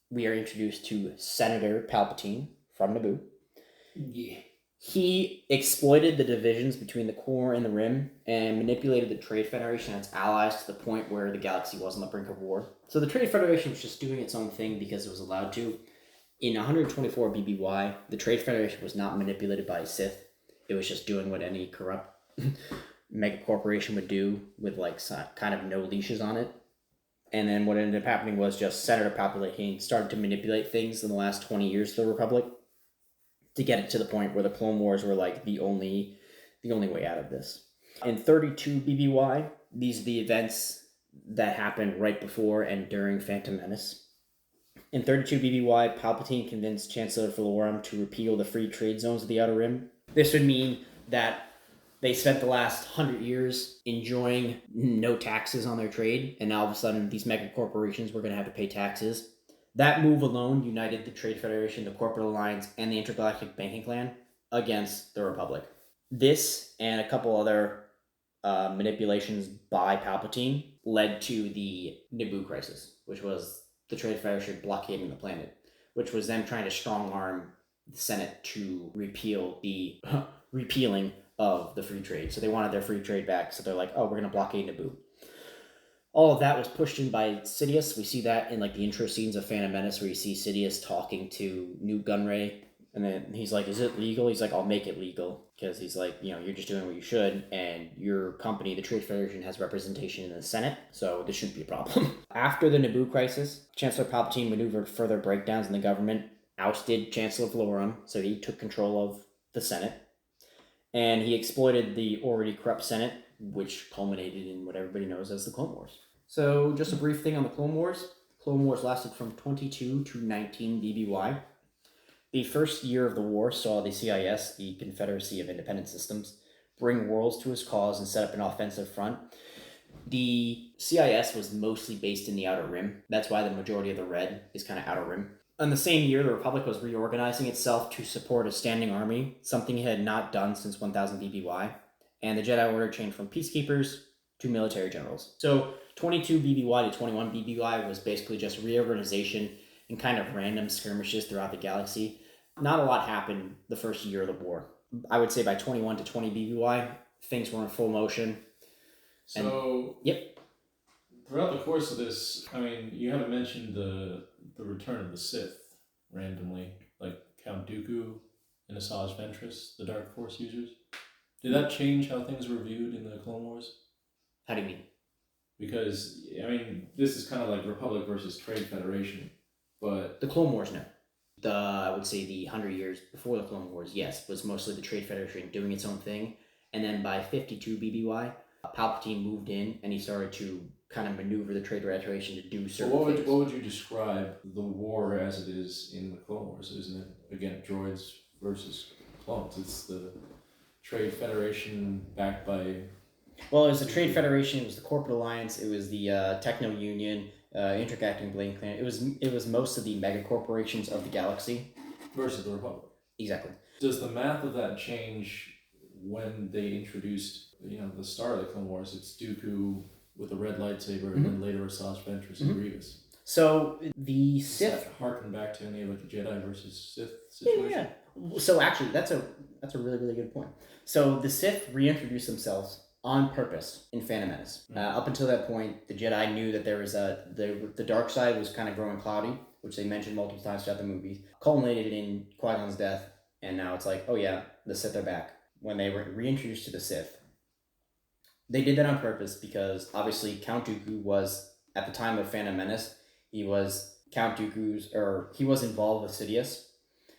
we are introduced to Senator Palpatine from Naboo. Yeah. He exploited the divisions between the core and the rim and manipulated the Trade Federation and its allies to the point where the galaxy was on the brink of war. So the Trade Federation was just doing its own thing because it was allowed to. In 124 BBY, the Trade Federation was not manipulated by Sith. It was just doing what any corrupt mega corporation would do with like kind of no leashes on it. And then what ended up happening was just Senator Palpatine started to manipulate things in the last 20 years of the Republic to get it to the point where the Clone Wars were like the only way out of this. In 32 BBY, these are the events that happened right before and during Phantom Menace. In 32 BBY, Palpatine convinced Chancellor Valorum to repeal the free trade zones of the Outer Rim. This would mean that they spent the last 100 years enjoying no taxes on their trade, and now all of a sudden these mega corporations were going to have to pay taxes. That move alone united the Trade Federation, the Corporate Alliance, and the Intergalactic Banking Clan against the Republic. This and a couple other manipulations by Palpatine led to the Naboo crisis, which was the Trade Federation blockading the planet, which was them trying to strong arm the Senate to repeal the repealing of the free trade. So they wanted their free trade back. So they're like, oh, we're going to blockade Naboo. All of that was pushed in by Sidious. We see that in like the intro scenes of Phantom Menace, where you see Sidious talking to Newt Gunray, and then he's like, is it legal? He's like, I'll make it legal, because he's like, you're just doing what you should, and your company, the Trade Federation, has representation in the Senate, so this shouldn't be a problem. After the Naboo crisis, Chancellor Palpatine maneuvered further breakdowns in the government, ousted Chancellor Valorum, so he took control of the Senate, and he exploited the already corrupt Senate, which culminated in what everybody knows as the Clone Wars. So, just a brief thing on the Clone Wars. The Clone Wars lasted from 22 to 19 BBY. The first year of the war saw the CIS, the Confederacy of Independent Systems, bring worlds to his cause and set up an offensive front. The CIS was mostly based in the Outer Rim. That's why the majority of the red is kind of Outer Rim. In the same year, the Republic was reorganizing itself to support a standing army, something it had not done since 1000 BBY, and the Jedi Order changed from peacekeepers to military generals. So 22 BBY to 21 BBY was basically just reorganization and kind of random skirmishes throughout the galaxy. Not a lot happened the first year of the war. I would say by 21 to 20 BBY, things were in full motion. So, yep. Throughout the course of this, I mean, you haven't mentioned the return of the Sith randomly, like Count Dooku and Asajj Ventress, the Dark Force users. Did that change how things were viewed in the Clone Wars? How do you mean? Because, I mean, this is kind of like Republic versus Trade Federation, but... The Clone Wars, no. I would say the 100 years before the Clone Wars, yes, was mostly the Trade Federation doing its own thing. And then by 52 BBY, Palpatine moved in and he started to kind of maneuver the Trade Federation to do certain things. What would you describe the war as it is in the Clone Wars? Isn't it, again, droids versus clones? It's the Trade Federation backed by... Well, it was the Trade Federation, it was the Corporate Alliance, it was the Techno Union, Intergalactic Banking Clan. It was most of the mega corporations of the galaxy. Versus the Republic. Exactly. Does the math of that change when they introduced, the start of the Clone Wars? It's Dooku with a red lightsaber, and then later Asajj Ventress and Grievous. So the Sith... Does that harken back to any of like the Jedi versus Sith situation? Yeah. So actually, that's a really, really good point. So the Sith reintroduced themselves on purpose in Phantom Menace. Up until that point, the Jedi knew that there was the dark side was kind of growing cloudy, which they mentioned multiple times throughout the movies, culminated in Qui-Gon's death, and now it's like, oh yeah, the Sith are back. When they were reintroduced to the Sith, they did that on purpose because obviously Count Dooku was, at the time of Phantom Menace, he was involved with Sidious,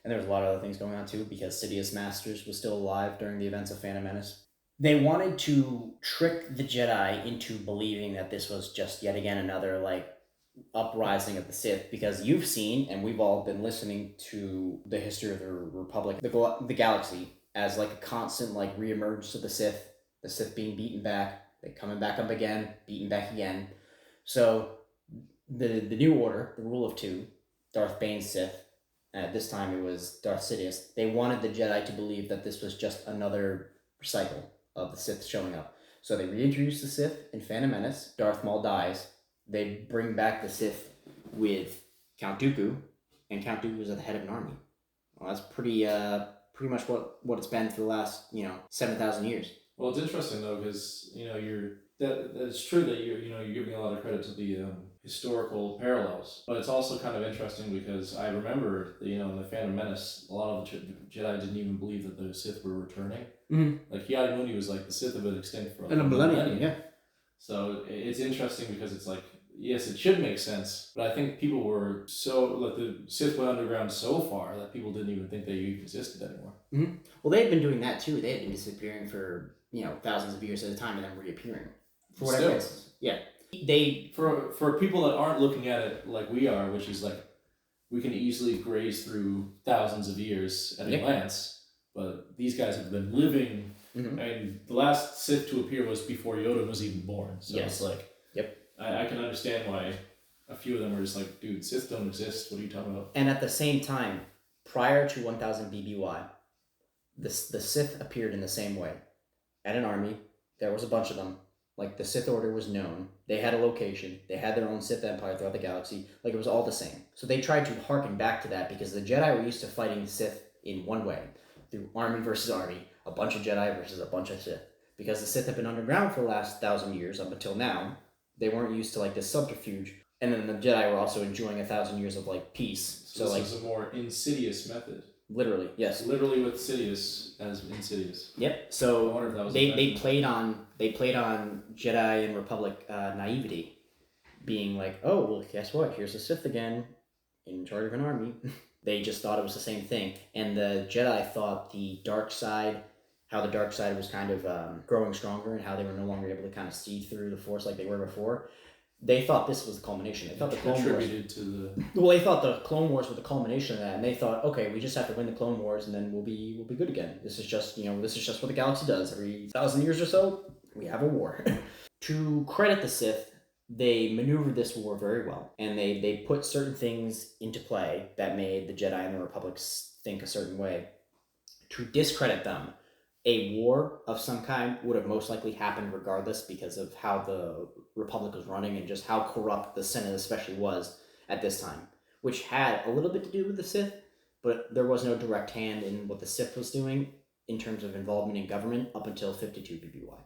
and there was a lot of other things going on too because Sidious Masters was still alive during the events of Phantom Menace. They wanted to trick the Jedi into believing that this was just yet again another uprising of the Sith, because you've seen, and we've all been listening to the history of the Republic, the galaxy, as a constant reemergence of the Sith being beaten back, they coming back up again, beaten back again. So the New Order, the Rule of Two, Darth Bane's Sith, and at this time it was Darth Sidious, they wanted the Jedi to believe that this was just another cycle of the Sith showing up. So they reintroduce the Sith in Phantom Menace. Darth Maul dies. They bring back the Sith with Count Dooku, and Count Dooku is at the head of an army. Well, that's pretty much what it's been for the last 7,000 years. Well, it's interesting though because that's true that you're giving a lot of credit to the historical parallels. But it's also kind of interesting because I remember, in the Phantom Menace, a lot of the Jedi didn't even believe that the Sith were returning. Mm-hmm. Like Yadi was like, the Sith have been extinct for In a millennium, yeah. So it's interesting because it's like, yes, it should make sense, but I think people were the Sith went underground so far that people didn't even think they even existed anymore. Mm-hmm. Well, they had been doing that too. They had been disappearing for thousands of years at a time and then reappearing for whatever reasons. Yeah, they for people that aren't looking at it like we are, which is like we can easily graze through thousands of years at a glance, but these guys have been living. Mm-hmm. And the last Sith to appear was before Yoda was even born, so it's like, I can understand why a few of them were just like, dude, Sith don't exist. What are you talking about? And at the same time, prior to 1000 BBY, the Sith appeared in the same way. At an army, there was a bunch of them. Like, the Sith Order was known. They had a location. They had their own Sith Empire throughout the galaxy. Like, it was all the same. So they tried to harken back to that because the Jedi were used to fighting Sith in one way. Through army versus army. A bunch of Jedi versus a bunch of Sith. Because the Sith have been underground for the last 1,000 years up until now, they weren't used to, like, this subterfuge. And then the Jedi were also enjoying 1,000 years of, like, peace. So this is a more insidious method. Literally, yes. Literally with Sidious as Insidious. Yep. So they played on Jedi and Republic naivety, being like, oh well, guess what? Here's a Sith again, in charge of an army. They just thought it was the same thing, and the Jedi thought the dark side, how the dark side was kind of growing stronger, and how they were no longer able to kind of see through the Force like they were before. They thought this was the culmination. They thought the Clone Wars. They thought the Clone Wars were the culmination of that, and they thought, okay, we just have to win the Clone Wars, and then we'll be good again. This is just what the galaxy does. Every 1,000 years or so, we have a war. To credit the Sith, they maneuvered this war very well, and they put certain things into play that made the Jedi and the Republic think a certain way. To discredit them, a war of some kind would have most likely happened regardless because of how the Republic was running and just how corrupt the Senate especially was at this time, which had a little bit to do with the Sith, but there was no direct hand in what the Sith was doing in terms of involvement in government up until 52 BBY.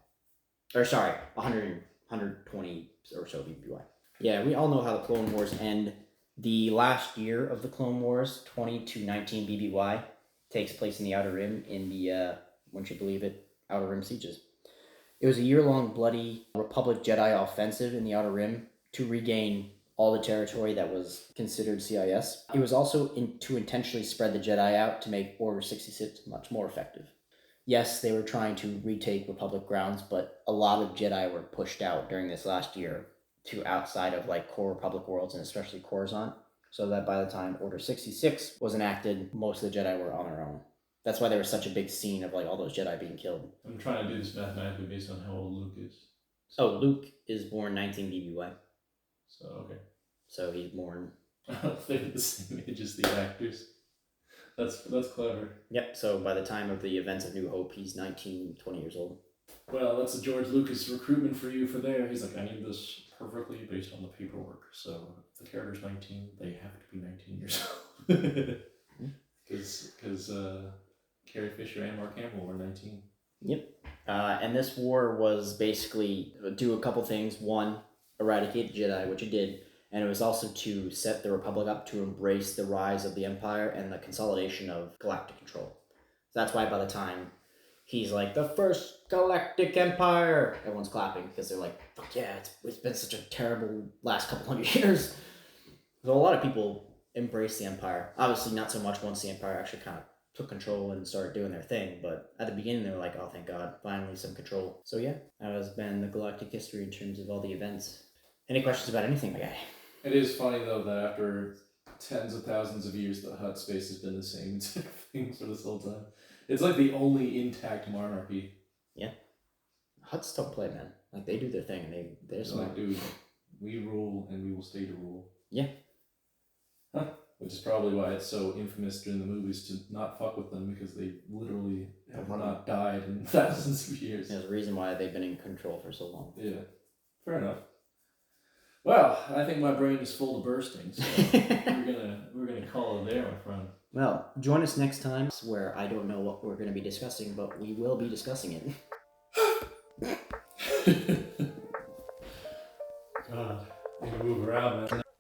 Or sorry, 120 or so BBY. Yeah, we all know how the Clone Wars end. The last year of the Clone Wars, 20 to 19 BBY, takes place in the Outer Rim in the, wouldn't you believe it, Outer Rim sieges. It was a year-long bloody Republic Jedi offensive in the Outer Rim to regain all the territory that was considered CIS. It was also to intentionally spread the Jedi out to make Order 66 much more effective. Yes, they were trying to retake Republic grounds, but a lot of Jedi were pushed out during this last year to outside of like core Republic worlds and especially Coruscant, so that by the time Order 66 was enacted, most of the Jedi were on their own. That's why there was such a big scene of like all those Jedi being killed. I'm trying to do this mathematically based on how old Luke is. So Luke is born 19 BBY. So, okay. So he's born... They're the same age as the actors. That's clever. Yep, so by the time of the events of New Hope, he's 19, 20 years old. Well, that's a George Lucas recruitment for you for there. He's like, I need this perfectly based on the paperwork. So if the character's 19, they have to be 19 years old. Because Carrie Fisher and Mark Hamill were 19. Yep. And this war was basically do a couple things. One, eradicate the Jedi, which it did. And it was also to set the Republic up to embrace the rise of the Empire and the consolidation of galactic control. So that's why by the time he's like, the first galactic empire, everyone's clapping because they're like, fuck yeah, it's been such a terrible last couple hundred years. So a lot of people embrace the Empire. Obviously not so much once the Empire actually kind of took control and started doing their thing, but at the beginning they were like, oh thank God, finally some control. So yeah, that has been the galactic history in terms of all the events. Any questions about anything, my guy? It is funny though that after tens of thousands of years the Hutt space has been the same thing for this whole time. It's like the only intact monarchy. Yeah. Hutts don't play, man. Like they do their thing and they're smart. Like, dude, we rule and we will stay to rule. Yeah. Huh. Which is probably why it's so infamous during the movies to not fuck with them, because they literally have not died in thousands of years. There's a reason why they've been in control for so long. Yeah. Fair enough. Well, I think my brain is full to bursting, so we're gonna call it there, my friend. Well, join us next time where I don't know what we're gonna be discussing, but we will be discussing it. God, I can move around. ground, man.